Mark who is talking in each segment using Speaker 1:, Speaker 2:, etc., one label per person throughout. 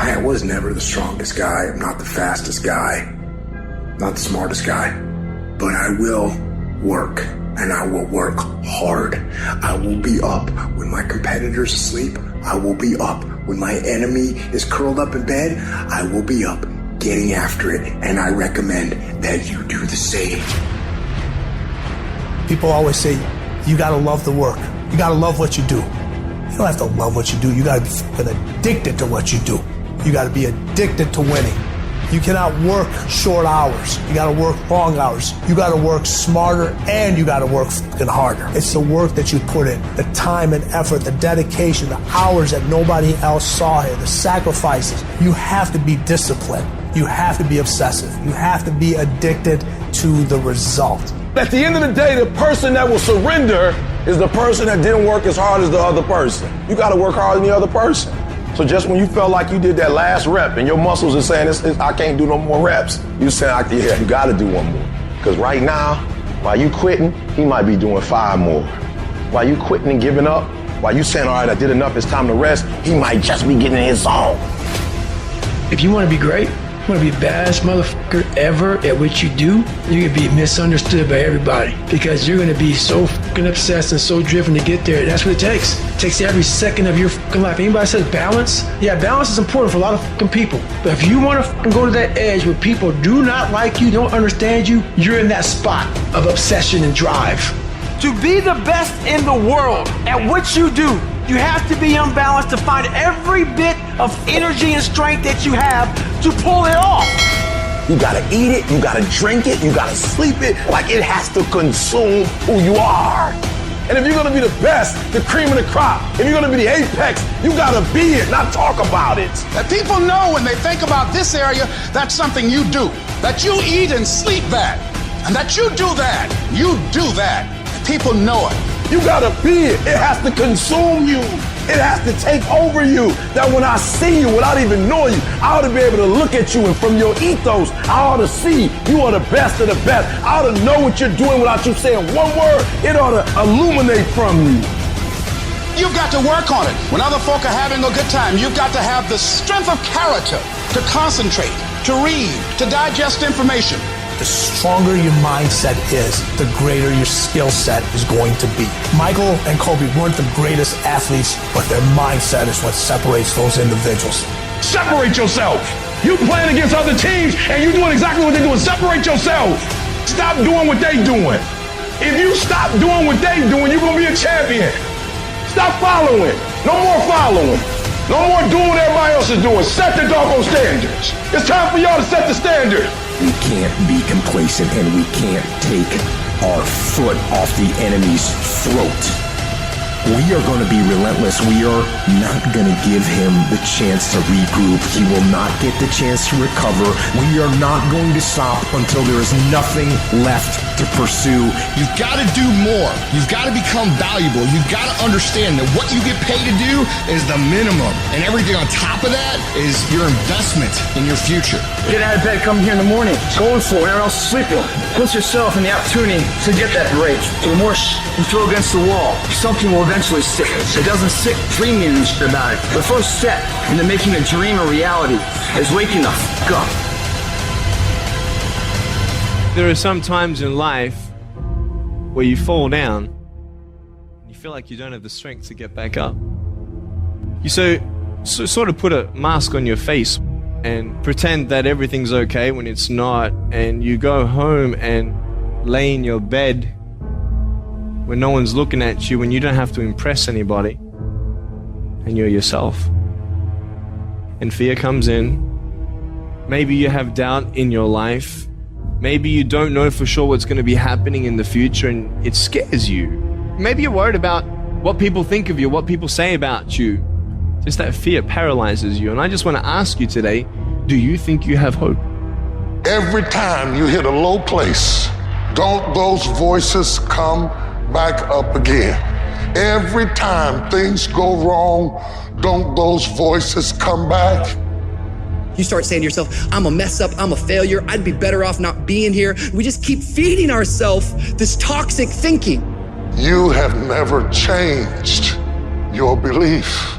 Speaker 1: I was never the strongest guy. I'm not the fastest guy. Not the smartest guy. But I will work, and I will work hard. I will be up when my competitor's asleep. I will be up when my enemy is curled up in bed. I will be up getting after it, and I recommend that you do the same.
Speaker 2: People always say, you gotta love the work. You gotta love what you do. You don't have to love what you do. You gotta be fucking addicted to what you do. You gotta be addicted to winning. You cannot work short hours. You gotta work long hours. You gotta work smarter, and you gotta work fucking harder. It's the work that you put in, the time and effort, the dedication, the hours that nobody else saw here, the sacrifices. You have to be disciplined. You have to be obsessive. You have to be addicted to the result.
Speaker 3: At the end of the day, the person that will surrender is the person that didn't work as hard as the other person. You got to work harder than the other person. So just when you felt like you did that last rep and your muscles are saying, I can't do no more reps, you say, yeah, you got to do one more. Because right now, while you quitting, he might be doing 5 more. While you quitting and giving up, while you saying, all right, I did enough, it's time to rest, he might just be getting in his zone.
Speaker 4: If you want to be great, you want to be the baddest motherfucker ever at what you do, you're going to be misunderstood by everybody because you're going to be so fucking obsessed and so driven to get there. That's what it takes. It takes every second of your fucking life. Anybody says balance? Yeah, balance is important for a lot of fucking people. But if you want to fucking go to that edge where people do not like you, don't understand you, you're in that spot of obsession and drive.
Speaker 5: To be the best in the world at what you do, you have to be unbalanced to find every bit of energy and strength that you have to pull it off.
Speaker 3: You gotta eat it, you gotta drink it, you gotta sleep it, like it has to consume who you are. And if you're gonna be the best, the cream of the crop, if you're gonna be the apex, you gotta be it, not talk about it.
Speaker 6: That people know when they think about this area, that's something you do. That you eat and sleep that. And that you do that. You do that. People know it.
Speaker 3: You gotta be it. It has to consume you. It has to take over you. That when I see you without even knowing you, I ought to be able to look at you, and from your ethos, I ought to see you are the best of the best. I ought to know what you're doing without you saying one word. It ought to illuminate from you.
Speaker 6: You've got to work on it. When other folk are having a good time, you've got to have the strength of character to concentrate, to read, to digest information.
Speaker 2: The stronger your mindset is, the greater your skill set is going to be. Michael and Kobe weren't the greatest athletes, but their mindset is what separates those individuals.
Speaker 3: Separate yourself. You playing against other teams and you doing exactly what they're doing. Separate yourself. Stop doing what they doing. If you stop doing what they doing, you're going to be a champion. Stop following. No more following. No more doing what everybody else is doing. Set the doggone standards. It's time for y'all to set the standard.
Speaker 7: We can't be complacent, and we can't take our foot off the enemy's throat. We are going to be relentless. We are not going to give him the chance to regroup. He will not get the chance to recover. We are not going to stop until there is nothing left to pursue.
Speaker 8: You've got to do more. You've got to become valuable. You've got to understand that what you get paid to do is the minimum. And everything on top of that is your investment in your future.
Speaker 5: Get out of bed, come here in the morning, going for it, everyone else is sleeping. Put yourself in the opportunity to get that break. The more you throw against the wall, something will eventually stick. It doesn't stick dreaming and shit about it. The first step into making a dream a reality is waking the fuck up.
Speaker 9: There are some times in life where you fall down and you feel like you don't have the strength to get back up. You sort of put a mask on your face and pretend that everything's okay when it's not, and you go home and lay in your bed when no one's looking at you, when you don't have to impress anybody, and you're yourself. And fear comes in. Maybe you have doubt in your life. Maybe you don't know for sure what's going to be happening in the future, and it scares you. Maybe you're worried about what people think of you, what people say about you. Just that fear paralyzes you. And I just want to ask you today, do you think you have hope?
Speaker 10: Every time you hit a low place, don't those voices come back up again? Every time things go wrong, don't those voices come back?
Speaker 11: You start saying to yourself, I'm a mess up, I'm a failure, I'd be better off not being here. We just keep feeding ourselves this toxic thinking.
Speaker 10: You have never changed your belief,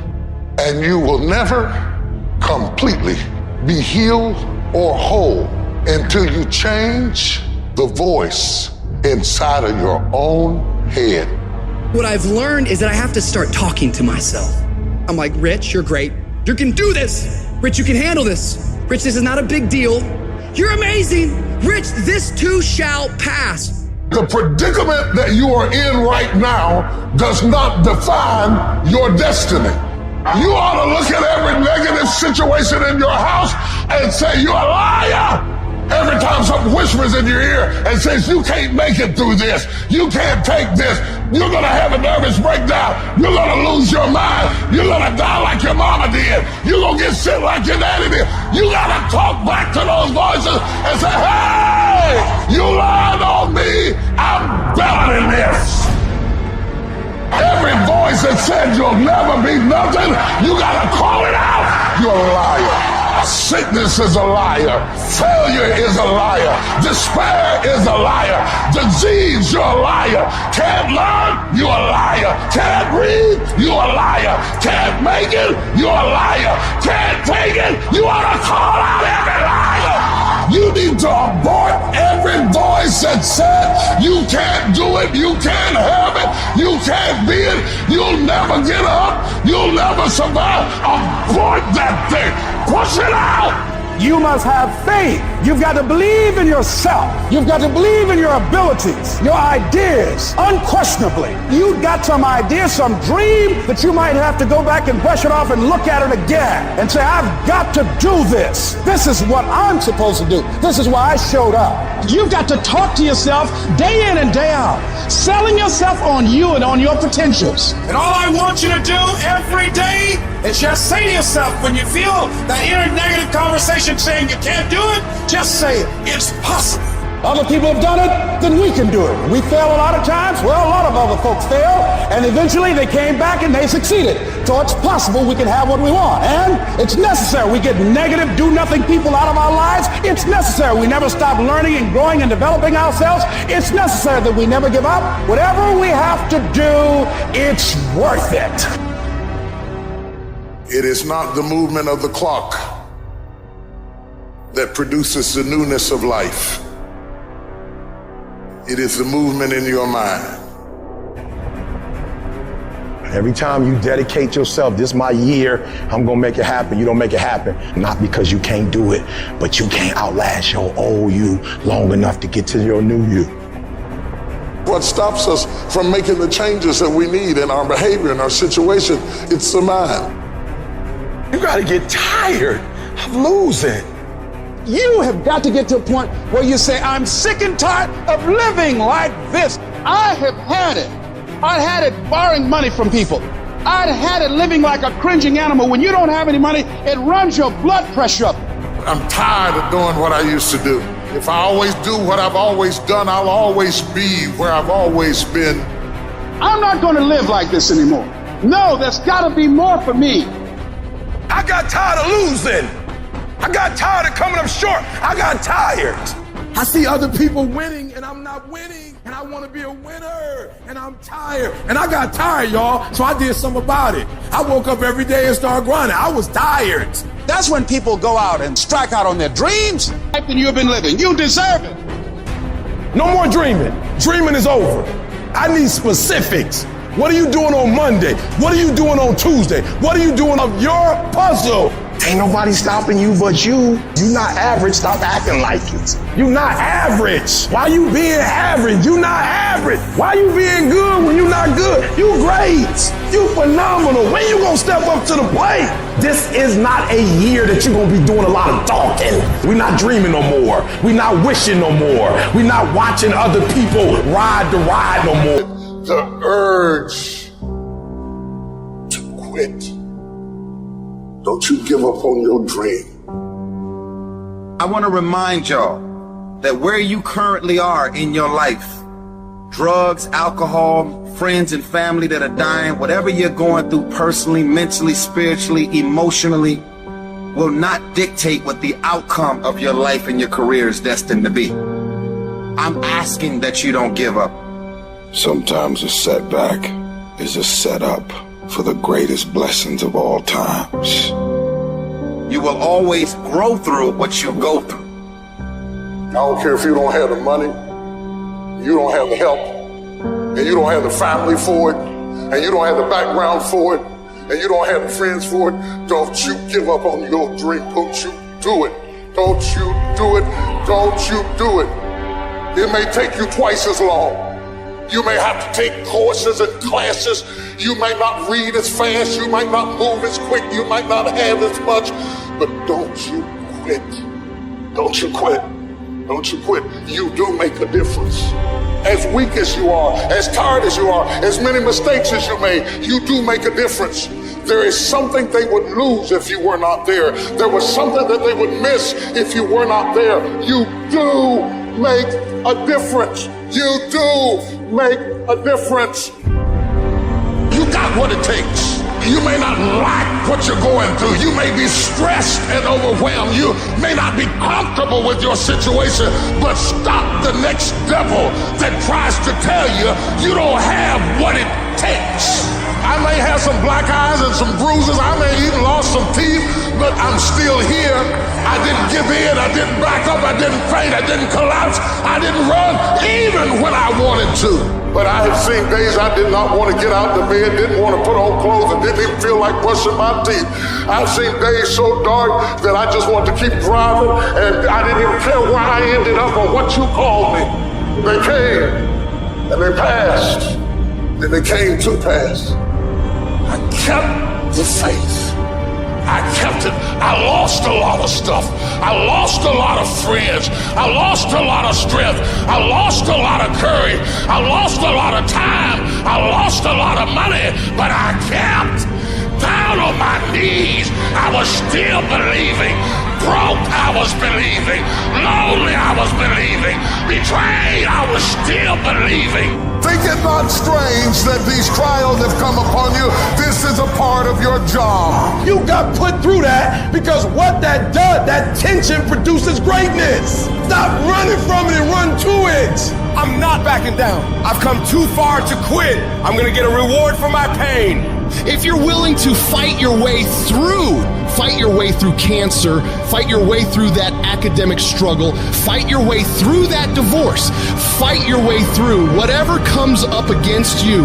Speaker 10: and you will never completely be healed or whole until you change the voice inside of your own head.
Speaker 11: What I've learned is that I have to start talking to myself. I'm like, Rich, you're great. You can do this. Rich, you can handle this. Rich, this is not a big deal. You're amazing. Rich, this too shall pass.
Speaker 10: The predicament that you are in right now does not define your destiny. You ought to look at every negative situation in your house and say, you're a liar. Every time something whispers in your ear and says, you can't make it through this, you can't take this, you're gonna have a nervous breakdown, you're gonna lose your mind, you're gonna die like your mama did, you're gonna get sick like your daddy did. You gotta talk back to those voices and say, hey, you lied on me, I'm better than this. Every voice that said you'll never be nothing, you gotta call it out. You're a liar. Sickness is a liar. Failure is a liar. Despair is a liar. Disease, you're a liar. Can't learn, you're a liar. Can't read, you're a liar. Can't make it, you're a liar. Can't take it, you ought to call out every liar. You need to abort every voice that said you can't do it, you can't have it, you can't be it, you'll never get up, you'll never survive. Abort that thing. Push it out!
Speaker 12: You must have faith. You've got to believe in yourself. You've got to believe in your abilities, your ideas, unquestionably. You've got some idea, some dream that you might have to go back and brush it off and look at it again and say, I've got to do this. This is what I'm supposed to do. This is why I showed up.
Speaker 6: You've got to talk to yourself day in and day out, selling yourself on you and on your potentials.
Speaker 12: And all I want you to do every day is just say to yourself, when you feel that inner negative conversation saying you can't do it, just say it. It's possible. Other people have done it, then we can do it. We fail a lot of times. Well, a lot of other folks fail, and eventually they came back and they succeeded. So it's possible we can have what we want. And it's necessary. We get negative, do-nothing people out of our lives. It's necessary. We never stop learning and growing and developing ourselves. It's necessary that we never give up. Whatever we have to do, it's worth it.
Speaker 10: It is not the movement of the clock that produces the newness of life. It is the movement in your mind.
Speaker 3: Every time you dedicate yourself, this is my year, I'm gonna make it happen, you don't make it happen. Not because you can't do it, but you can't outlast your old you long enough to get to your new you.
Speaker 10: What stops us from making the changes that we need in our behavior, in our situation, it's the mind.
Speaker 3: You gotta get tired of losing.
Speaker 6: You have got to get to a point where you say, I'm sick and tired of living like this. I have had it. I had it borrowing money from people. I'd had it living like a cringing animal. When you don't have any money, it runs your blood pressure up.
Speaker 10: I'm tired of doing what I used to do. If I always do what I've always done, I'll always be where I've always been.
Speaker 6: I'm not going to live like this anymore. No, there's got to be more for me.
Speaker 3: I got tired of losing. I got tired of coming up short. I got tired.
Speaker 2: I see other people winning and I'm not winning, and I want to be a winner and I'm tired. And I got tired, y'all, so I did something about it. I woke up every day and started grinding. I was tired.
Speaker 6: That's when people go out and strike out on their dreams. Life that you've been living. You deserve it.
Speaker 3: No more dreaming. Dreaming is over. I need specifics. What are you doing on Monday? What are you doing on Tuesday? What are you doing of your puzzle? Ain't nobody stopping you but you. You not average. Stop acting like it. You not average. Why you being average? You not average. Why you being good when you not good? You great. You phenomenal. When you gonna step up to the plate? This is not a year that you're gonna be doing a lot of talking. We not dreaming no more. We not wishing no more. We not watching other people ride the ride no more.
Speaker 10: The urge to quit. Don't you give up on your dream.
Speaker 13: I want to remind y'all that where you currently are in your life, drugs, alcohol, friends and family that are dying, whatever you're going through personally, mentally, spiritually, emotionally, will not dictate what the outcome of your life and your career is destined to be. I'm asking that you don't give up.
Speaker 10: Sometimes a setback is a setup for the greatest blessings of all times.
Speaker 13: You will always grow through what you go through.
Speaker 10: I don't care if you don't have the money, you don't have the help, and you don't have the family for it, and you don't have the background for it, and you don't have the friends for it. Don't you give up on your dream. Don't you do it. Don't you do it. Don't you do it. It may take you twice as long. You may have to take courses and classes. You might not read as fast. You might not move as quick. You might not have as much. But don't you quit. Don't you quit. Don't you quit. You do make a difference. As weak as you are, as tired as you are, as many mistakes as you made, you do make a difference. There is something they would lose if you were not there. There was something that they would miss if you were not there. You do make a difference. You do make a difference. You got what it takes. You may not like what you're going through. You may be stressed and overwhelmed. You may not be comfortable with your situation, but stop the next devil that tries to tell you you don't have what it takes. I may have some black eyes and some bruises. I may even lost some teeth, but I'm still here. I didn't give in. I didn't back up. I didn't faint. I didn't collapse. I didn't run even when I wanted to. But I have seen days I did not want to get out of bed, didn't want to put on clothes, and didn't even feel like brushing my teeth. I've seen days so dark that I just wanted to keep driving, and I didn't even care where I ended up or what you called me. They came, and they passed, and they came to pass. I kept the faith. I kept it. I lost a lot of stuff. I lost a lot of friends. I lost a lot of strength. I lost a lot of courage. I lost a lot of time. I lost a lot of money, but I kept down on my knees. I was still believing. Broke, I was believing. Lonely, I was believing. Betrayed, I was still believing.
Speaker 14: Think it not strange that these trials have come upon you. This is a part of your job.
Speaker 3: You got put through that because what that does, that tension produces greatness. Stop running from it and run to it.
Speaker 15: I'm not backing down. I've come too far to quit. I'm gonna get a reward for my pain.
Speaker 8: If you're willing to fight your way through cancer, fight your way through that academic struggle, fight your way through that divorce, fight your way through whatever comes up against you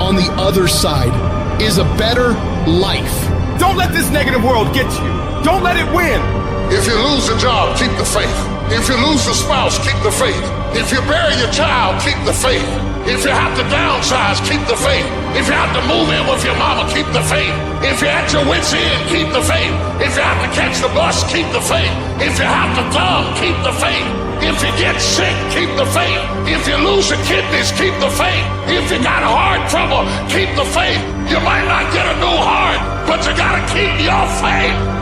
Speaker 8: on the other side is a better life.
Speaker 15: Don't let this negative world get you. Don't let it win.
Speaker 10: If you lose a job, keep the faith. If you lose a spouse, keep the faith. If you bury your child, keep the faith. If you have to downsize, keep the faith. If you have to move in with your mama, keep the faith. If you're at your wit's end, keep the faith. If you have to catch the bus, keep the faith. If you have to thumb, keep the faith. If you get sick, keep the faith. If you lose your kidneys, keep the faith. If you got heart trouble, keep the faith. You might not get a new heart, but you gotta keep your faith.